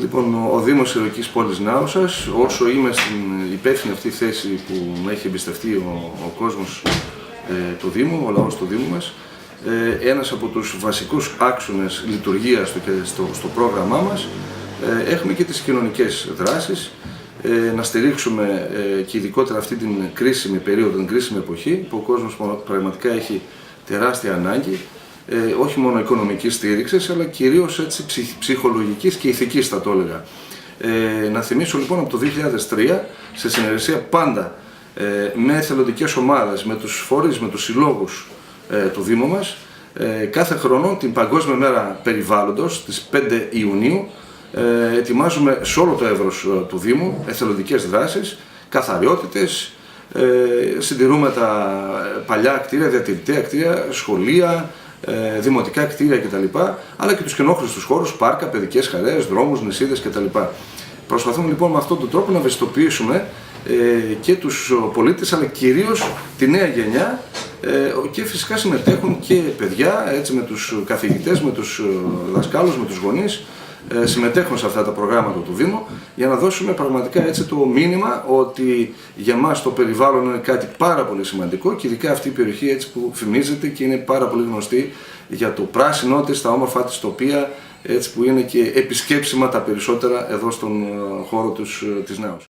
Λοιπόν, ο Δήμος Ηρωικής Πόλης Νάωσας, όσο είμαι στην υπεύθυνη αυτή θέση που με έχει εμπιστευτεί ο κόσμος του Δήμου, ο λαός του Δήμου μας, ένας από τους βασικούς άξονες λειτουργίας του και στο πρόγραμμά μας, έχουμε και τις κοινωνικές δράσεις, να στηρίξουμε και ειδικότερα αυτή την κρίσιμη περίοδο, την κρίσιμη εποχή, που ο κόσμος πραγματικά έχει τεράστια ανάγκη, όχι μόνο οικονομικής στήριξης, αλλά κυρίως έτσι, ψυχολογικής και ηθικής, θα το έλεγα. Να θυμίσω λοιπόν από το 2003, σε συνεργασία πάντα με εθελοντικές ομάδες, με τους φορείς, με τους συλλόγους του Δήμου μας, κάθε χρόνο την Παγκόσμια Μέρα Περιβάλλοντος, τις 5 Ιουνίου, ετοιμάζουμε σε όλο το εύρος του Δήμου εθελοντικές δράσεις, καθαριότητες, συντηρούμε τα παλιά κτίρια, διατηρηταία κτίρια, σχολεία, δημοτικά κτίρια κτλ. Αλλά και τους κοινόχρηστους χώρους, πάρκα, παιδικές χαρές, δρόμους, νησίδες κτλ. Προσπαθούμε λοιπόν με αυτόν τον τρόπο να ευαισθητοποιήσουμε και τους πολίτες, αλλά κυρίως τη νέα γενιά, και φυσικά συμμετέχουν και παιδιά, έτσι, με τους καθηγητές, με τους δασκάλους, με τους γονείς, συμμετέχουν σε αυτά τα προγράμματα του Δήμου, για να δώσουμε πραγματικά έτσι το μήνυμα ότι για μας το περιβάλλον είναι κάτι πάρα πολύ σημαντικό, και ειδικά αυτή η περιοχή έτσι που φημίζεται και είναι πάρα πολύ γνωστή για το πράσινό της, τα όμορφα της τοπία, έτσι που είναι και επισκέψιμα τα περισσότερα εδώ στον χώρο της Νάους.